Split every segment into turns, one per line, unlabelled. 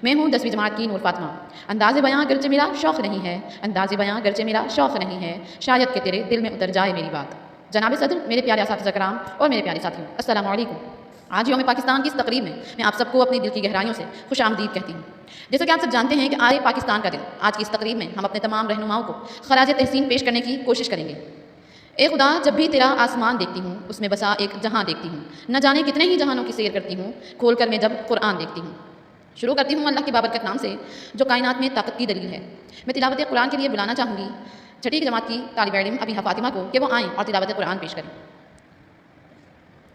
میں ہوں 10ویں جماعت کی نور فاطمہ. انداز بیاں گرچہ میرا شوق نہیں ہے، انداز بیاں گرچہ میرا شوق نہیں ہے، شاید کہ تیرے دل میں اتر جائے میری بات. جناب صدر، میرے پیارے اساتذہ کرام اور میرے پیارے ساتھیوں، السلام علیکم. آج یوم پاکستان کی اس تقریب میں آپ سب کو اپنی دل کی گہرائیوں سے خوش آمدید کہتی ہوں. جیسا کہ آپ سب جانتے ہیں کہ آئے پاکستان کا دن، آج کی اس تقریب میں ہم اپنے تمام رہنماؤں کو خراج تحسین پیش کرنے کی کوشش کریں گے. اے خدا، جب بھی تیرا آسمان دیکھتی ہوں اس میں بسا ایک جہاں دیکھتی ہوں، نہ جانے کتنے ہی جہانوں کی سیر کرتی ہوں، کھول کر میں جب قرآن دیکھتی ہوں. شروع کرتی ہوں اللہ کے بابرکت نام سے جو کائنات میں طاقت کی دلیل ہے. میں تلاوت قرآن کے لیے بلانا چاہوں گی چھٹی کی جماعت کی طالب علم ابیحہ فاطمہ کو کہ وہ آئیں اور تلاوت قرآن پیش کریں.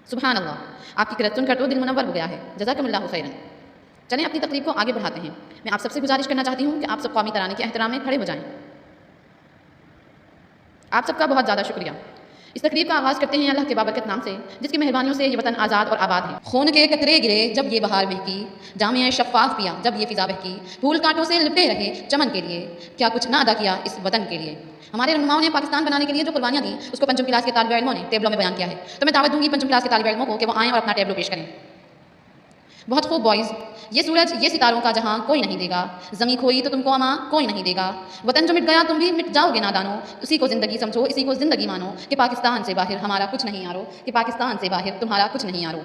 سبحان اللہ، آپ کی قرأت سن کر تو دل منور ہو گیا ہے. جزاکم اللہ خیرا. چلیں اپنی تقریب کو آگے بڑھاتے ہیں. میں آپ سب سے گزارش کرنا چاہتی ہوں کہ آپ سب قومی ترانے کے احترام میں کھڑے ہو جائیں. آپ سب کا بہت زیادہ شکریہ. اس تقریب کا آغاز کرتے ہیں اللہ کے بابرکت نام سے جس کی مہربانیوں سے یہ وطن آزاد اور آباد ہے. خون کے قطرے گرے جب یہ بہار مہکی، جامعہ شفاف پیا جب یہ فضا بہکی، پھول کانٹوں سے لپٹے رہے چمن کے لیے، کیا کچھ نہ ادا کیا اس وطن کے لیے. ہمارے رہنماؤں نے پاکستان بنانے کے لیے جو قربانیاں دیں اس کو پنچم کلاس کے طالب علموں نے ٹیبلوں میں بیان کیا ہے. تو میں دعوت دوں گی پنچم کلاس کے طالب علموں کو کہ وہ آئیں اور اپنا ٹیبلو پیش کریں. بہت خوب بوائز. یہ سورج یہ ستاروں کا جہاں کوئی نہیں دے گا، زمیں کھوئی تو تم کو اماں کوئی نہیں دے گا، وطن جو مٹ گیا تم بھی مٹ جاؤ گے نادانو، اسی کو زندگی سمجھو اسی کو زندگی مانو، کہ پاکستان سے باہر ہمارا کچھ نہیں یارو، کہ پاکستان سے باہر تمہارا کچھ نہیں یارو.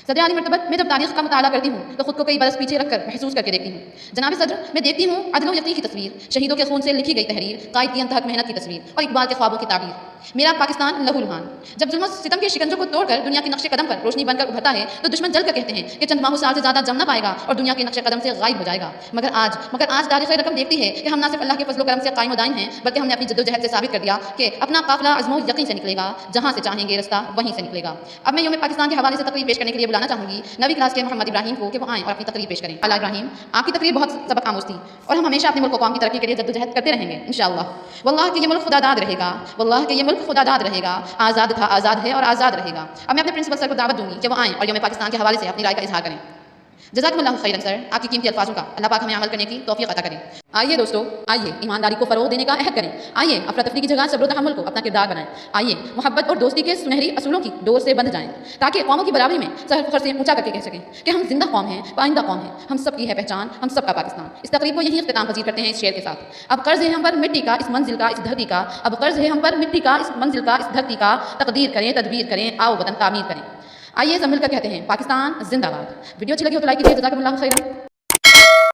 صدر عالی مرتبت، میں جب تاریخ کا مطالعہ کرتی ہوں تو خود کو کئی برس پیچھے رکھ کر محسوس کر کے دیکھتی ہوں. جناب صدر، میں دیکھتی ہوں عدل و یقین کی تصویر، شہیدوں کے خون سے لکھی گئی تحریر، قائد کی انتہک محنت کی تصویر اور اقبال کے خوابوں کی تعبیر. میرا پاکستان لہو لہان. جب ظلم و ستم کے شکنجوں کو توڑ کر دنیا کے نقش قدم پر روشنی بن کر ابھرتا ہے تو دشمن جل کر کہتے ہیں کہ چند ماہوں سال سے زیادہ جم نہ پائے گا اور دنیا کے نقش قدم سے غائب ہو جائے گا. مگر آج تاریخ رقم دیکھتی ہے کہ ہم نہ صرف اللہ کے فضل و کرم سے قائم و دائم ہیں بلکہ ہم نے اپنی جدوجہد سے ثابت کر دیا کہ اپنا قافلہ عزم و یقین سے نکلے گا، جہاں سے چاہیں گے رستہ وہیں سے نکلے گا. اب میں یوم پاکستان کے حوالے سے تقریر پیش کرنے کے لیے بلانا چاہوں گی 9ویں کلاس کے محمد ابراہیم کو کہ وہ آئیں اور اپنی تقریر پیش کریں. اللہ ابراہیم، آپ کی تقریر بہت سبق آموز تھی اور ہم ہمیشہ اپنے ملک و قوم کی ترقی کے لیے جدوجہد کرتے رہیں گے انشاءاللہ. واللہ کہ یہ ملک خدا داد رہے گا، واللہ کہ یہ ملک خدا داد رہے گا، آزاد تھا، آزاد ہے اور آزاد رہے گا. اب میں اپنے پرنسپل سر کو دعوت دوں گی کہ وہ آئیں اور یوم پاکستان کے حوالے سے اپنی رائے کا اظہار کریں. جزاکم اللہ خیرا سر. آپ کی قیمتی الفاظوں کا اللہ پاک ہمیں عمل کرنے کی توفیق عطا کرے. آئیے دوستو، آئیے ایمانداری کو فروغ دینے کا عہد کریں. آئیے افراتفری کی جگہ صبر و تحمل کو اپنا کردار بنائیں. آئیے محبت اور دوستی کے سنہری اصولوں کی ڈور سے بندھ جائیں تاکہ قوموں کی برابری میں سر فخر سے اونچا کر کے کہہ سکیں کہ ہم زندہ قوم ہیں، پائندہ قوم ہیں، ہم سب کی ہے پہچان، ہم سب کا پاکستان. اس تقریب کو یہی اختتام پذیر کرتے ہیں اس شعر کے ساتھ. اب قرض ہے ہم پر مٹی کا اس منزل کا اس دھرتی کا، اب قرض ہے ہم پر مٹی کا اس منزل کا اس دھرتی کا، تقدیر کریں تدبیر کریں آؤ وطن تعمیر کریں. آئیے سب مل کر کہتے ہیں پاکستان زندہ باد. ویڈیو اچھی لگی ہو تو لائک کیجیے. جزاکم اللہ خیرا.